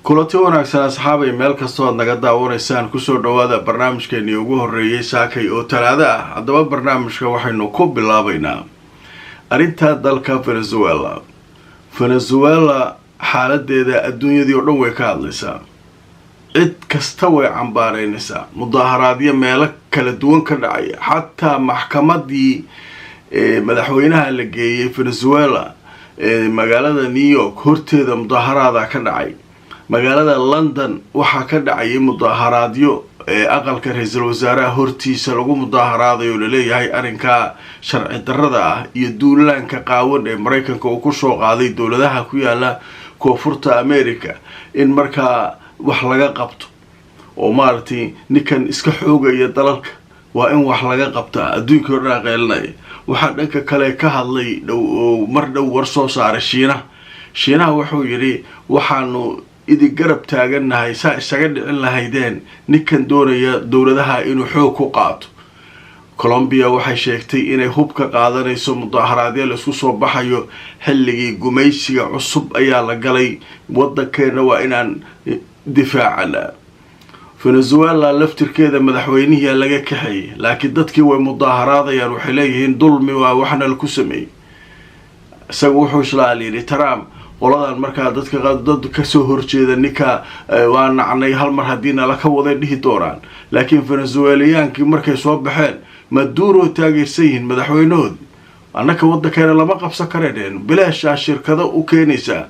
kulanti wanaagsan asxaabay meel kastoo aad naga daawanaysaan kusoo dhawaada barnaamijkeennii ugu horreeyay saakay oo talaado ah. haddaba barnaamijka waxaynu ku bilaabaynaa arrinta dalka venezuela xaaladeeda adduunyadii oo dhan way ka hadlaysaa, cid kasta way cambaaraynaysaa, mudaaharaadyo meelo kala duwan ka dhacaya, xataa maxkamadii madaxweynaha la geeyay venezuela magaalada new york horteeda mudaaharaada ka dhacay. magaalada london waxaa ka dhacayay mudaaharaadyo aqalka ra-iisul wasaaraha hortiisa lagu mudaaharaadayo laleeyahay arrinka sharci darrada ah iyo duulaanka qaawan ee maraykanka uu kusoo qaaday dowladaha ku yaala koonfurta america in markaa wax laga qabto oo maaragtay ninkan iska xoogaya dalalka waa in wax laga qabtaa. adduunkii o dhan qeelinaya. waxaa dhanka kale ka hadlay mar dhow war soo saaray shiinaha wuxuu yidhi waxaanu idin garab taagannahay saa isaga dhicin lahaydeen ninkan doonaya dowladaha inuu xoog ku qaato. colombia waxay sheegtay inay hub ka qaadanayso mudaaharaadyo laisku soo baxayo xilligii gumaysiga cusub ayaa la galay, wadankeena waa inaan difaacana. venezuela laftirkeeda madaxweynihii laga kaxeeyay, laakiin dadkii way mudaaharaadayaan, waxay leeyihiin dulmi waa waxna laku sameeyey. isaga wuxuu islaaliyay trump qoladan markaa dad kasoo horjeeda ninka waa nacnay hal mar haddii nala ka waday dhihi doonaan, laakiin venezueliyaankii markay soo baxeen maduro taageersan yihiin madaxweynahoodi. annaka wadankeena lama qabsan kareen, bilaashaa shirkado u keenaysaa.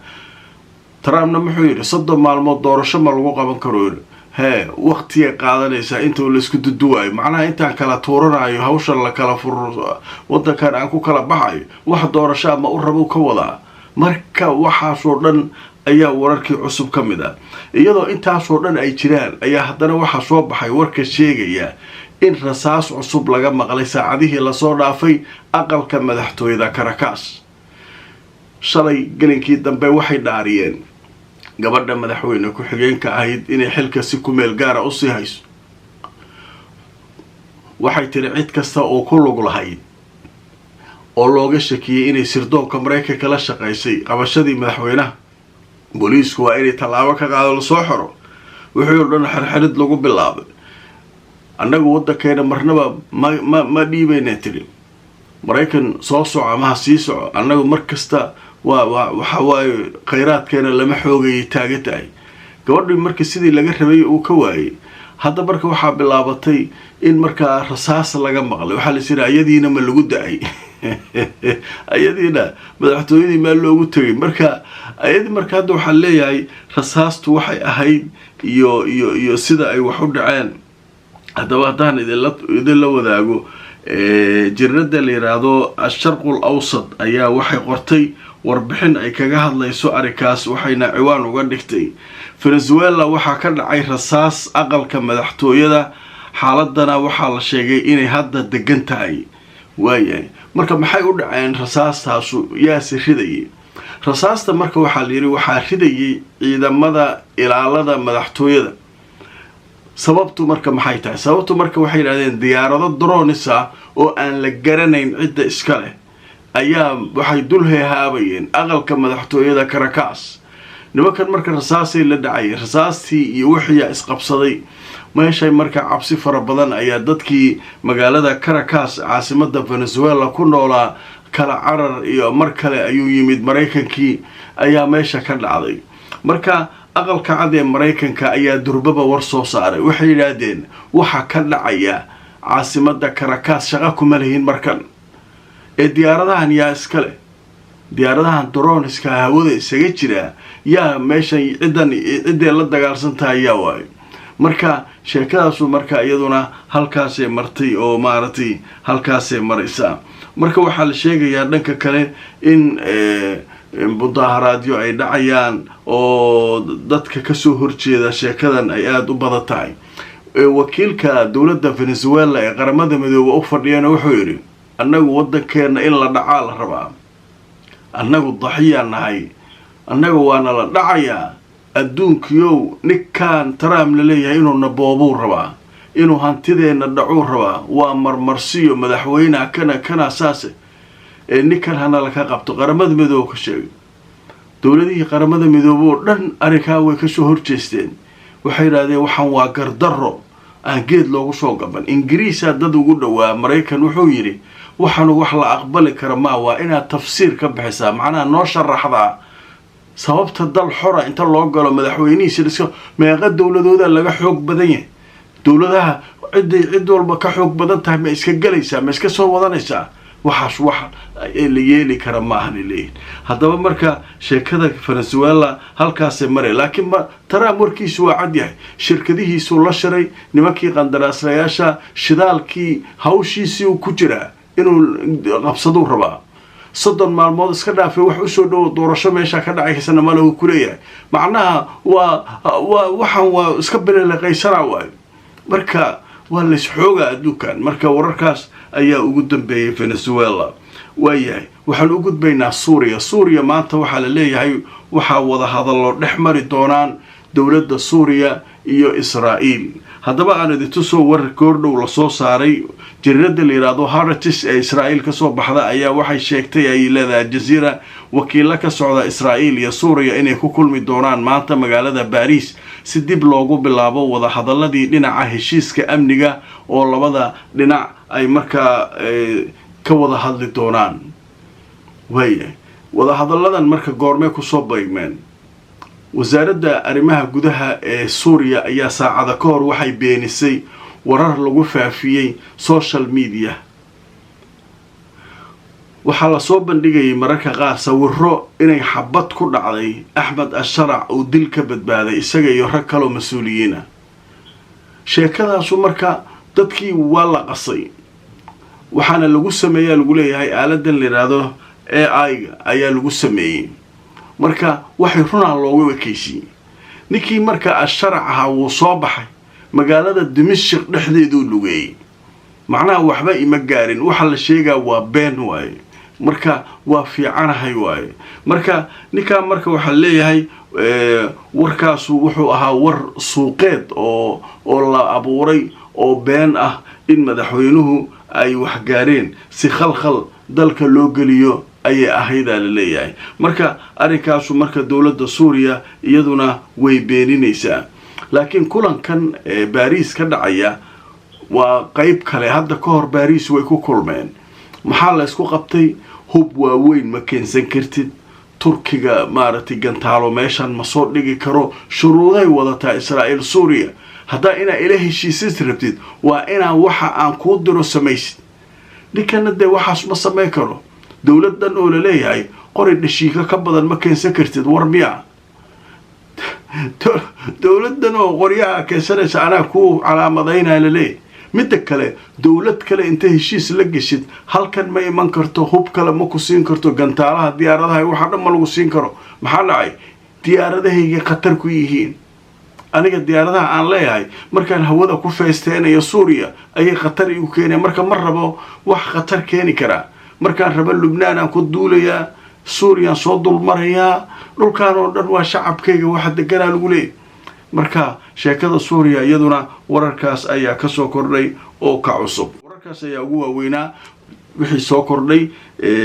trumpna muxuu yidhi 30 maalmood doorasho ma lagu qaban karo, waqtigay qaadanaysaa inta laisku duduwaayo, macnaha intaan kala tuuranayo hawshan la kala furo wadankan aan ku kala baxayo wax doorashaa ma u rabo ka wadaa. marka waxaasoo dhan ayaa wararkii cusub ka mid ah. iyadoo intaasoo dhan ay jiraan ayaa haddana waxaa soo baxay warka sheegaya in rasaas cusub laga maqlay saacadihii lasoo dhaafay aqalka madaxtooyada Caracas. shalay gelinkii dambe waxay dhaariyeen gabadha madaxweyne ku-xigeenka ahayd inay xilka si ku meel gaara usii hayso. waxay tiri cid kasta oo ku lug lahayd oo looga shakiyay inay sirdoonka maraykanka la shaqaysay qabashadii madaxweynaha, booliisku waa inay tallaabo ka qaado lasoo xiro. wixii oo dhan xirxirid lagu bilaabay. annagu wadankeena marnaba ma dhiibayna tiri maraykan soo soco ama ha sii soco, annagu mar kasta waxa waaye khayraadkeena lama xoogayay taagan tahay. gabadhii marka sidii laga rabay uu ka waayay, hadda marka waxaa bilaabatay in markaa rasaas laga maqlay. waxaa la yidhi ayadiina ma lagu da-ay ayadiina madaxtooyadii maa loogu tegay. marka ayadii marka hadda waxaa leeyahay rasaastu waxay ahayd iyo sida ay wax u dhaceen. haddaba haddaan idinla wadaago jirnada la yiraahdo asharqul awsad ayaa waxay qortay warbixin ay kaga hadlayso arrinkaas, waxayna ciwaan uga dhigtay venezuela waxaa ka dhacay rasaas aqalka madaxtooyada, xaaladana waxaa la sheegay inay hadda degan tahay. waayahay marka maxay u dhaceen rasaastaasu yaase ridayay? rasaasta marka waxaa la yidhi waxaa ridayay ciidamada ilaalada madaxtooyada. sababtu marka maxay tahay? sababtu marka waxay yidhahdeen diyaarado drones ah oo aan la garanayn cidda iska leh ayaa waxay dul heehaabayeen aqalka madaxtooyada Caracas. nimankan marka rasaasay la dhacayeen, rasaastii iyo wixii isqabsaday meeshay marka cabsi fara badan ayaa dadkii magaalada Caracas caasimada venezuela ku noolaa kala carar iyo mar kale ayuu yimid maraykankii ayaa meesha ka dhacday. marka aqalka cad ee maraykanka ayaa durbaba war soo saaray, waxay yidhaahdeen waxa ka dhacaya caasimada Caracas shaqa kuma lehin markan ee diyaaradahan yaa iska leh. diyaaradahan droneska hawada isaga jira yaa meeshan ciddee la dagaalsan tahay yaa waayo. marka sheekadaasu marka iyaduna halkaasay martay oo maaragtay halkaasay maraysaa. marka waxaa la sheegayaa dhanka kale in mudaaharaadyo ay dhacayaan oo dadka kasoo horjeeda sheekadan ay aada u badan tahay. wakiilka dowladda venezuela ee qaramada midoobe u fadhiyana wuxuu yidhi annagu wadankeena in la dhacaa la rabaa, annagu daxiyaa nahay, annagu waana la dhacayaa. adduunkiyow ninkaan Trump la leeyahay inuu naboobuu rabaa, inuu hantideena dhacuu rabaa, waa marmarsiyo madaxweynaha kana saase ninkan hana la ka qabto. qaramada midoobe ka sheegay dowladihii qaramada midoobay oo dhan arrinkaa way ka soo horjeesteen waxay yiraahdeen waxaan waa gardarro aan geed loogu soo gaban ingiriisa dad ugu dhawaa maraykan wuxuu yiri waxaan wax la aqbali kara ma waa inaad tafsiir ka bixisaa macnaha noo sharaxdaa sababta dal xora inta loo galo madaxweynihiisa meeqa dowladooda laga xoog badan yahay dowladaha cid walba ka xoog badan tahay ma iska galaysaa ma iska soo wadanaysaa waxaas wax la yeeli kara ma ahan leeyahay haddaba marka sheekada Venezuela halkaas maray laakiin tara markiisu waa cad yahay shirkadihiisu la sharay nimankii qandaraaslayaasha shidaalkii hawshiisii uu ku jiraa inuu qabsado rabaa 30 maalmood iska dhaafay wax u soo dhow doorasho meesha ka dhacaysa ma lagu kuleeyahay macnaha waa iska bileeqaysana waay marka waa la isxooga adduunkan marka wararkaas ayaa ugu dambeeyay Venezuela waayahay waxaan u gudbaynaa Suuriya maanta waxa la leeyahay waxa wada hadallo dhexmari doonaan dawladda Suuriya iyo Israa'iil haddaba aan idin soo warar koordhow la soo saaray jiradda la yiraahdo Haratis ee Israa'iil ka soo baxda ayaa waxay sheegtay ay leedahay Jazeera wakiil ka socda Israa'iil iyo Suuriya inay ku kulmi doonaan maanta magaalada Paris si dib loogu bilaabo wada hadalladii dhinaca heshiiska amniga oo labada dhinac ay markaa ka wada hadli doonaan way wada hadalladan marka goormee ku soo beegmeen wasaaradda arrimaha gudaha ee Suuriya ayaa saacada ka hor waxay beenisay warar lagu faafiyay social media waxa la soo bandhigay mararka qaar sawirro inay xabad ku dhacday Ahmed Asharac oo dil ka badbaaday isaga iyo rag kale oo mas'uuliyiin ah sheekadaas marka dadkii waa la qasay waxaana lagu sameeyay lagu leeyahay aaladan la yiraahdo AI ayaa lagu sameeyay marka waxay runaan loogu wakiishay ninkii marka Asharac ahaa uu soo baxay magaalada Dimashq dhexdeedu lugay macnaha waxba ima gaarin waxa la sheegaa waa been waay marka waa fiicanahay waay marka ninka marka waxa leeyahay warkaas wuxuu ahaa war suuqeed oo la abuuray oo been ah in madaxweynuhu ay wax gaareen si khalkhal dalka loo galiyo ayay ahayda la leeyahay marka arrinkaas marka dawladda Suuriya iyaduna way beeninaysaa laakiin kulankan Paris ka dhacaya waa qayb kale hadda ka hor Paris way ku kulmeen maxaa la isku qabtay hub waaweyn ma keensan kartid Turkiga maaragtay gantaalo meeshan ma soo dhigi karo shuruuday wadataa Israa'iil Suuriya hadda ina ila heshiis rabtid waa ina waxa aan ku diro samaysid ninkana de waxaas ma sameey karo dawladdan oo la leeyahay qori dhashiika ka badan ma keensan kartid war miya dawladdan oo qoriyaha keensanaysa ana ku calaamadayna la leeyahay mid kale dawlad kale inta heshiis la gashid halkan ma iman karto hub kale ma ku siin karto gantaalaha diyaaradaha waxa dhan ma lagu siin karo maxaa dhacay diyaaradahayga khatar ku yihiin aniga diyaaradaha aan leeyahay markaan hawada ku feesteenayo Suuriya ayay khatar igu keenay marka mar rabo wax khatar keeni kara markaan rabo Lubnaan aan ku duulaya Suuriya soo dul maraya dhulkaan oo dhan waa shacabkayga waxa deganaa lagu leeyahay marka sheekada Suuriya iyaduna wararkaas ayaa ka soo kordhay oo ka cusub wararkaas ayaa ugu waaweynaa wixii soo kordhay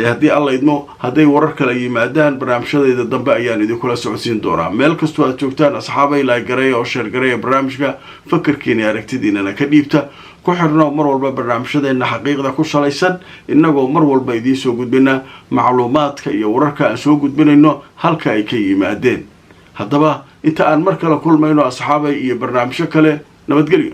haddii alla idmo hadday warar kale yimaadaan barnaamijyadeeda dambe ayaan idinkula socodsiin doonaa meel kastoo aad joogtaan asxaabay like gareey oo share gareey barnaamijka fakarkiina aragtidiina ka dhiibta ku xirno mar walba barnaamijyadeena xaqiiqda ku salaysan inagoo mar walba idiin soo gudbina macluumaadka iyo wararka aan soo gudbinayno halka ay ka yimaadeen haddaba inta aan mar kale kulmayno asxaabay iyo barnaamijyo kale nabadgelyo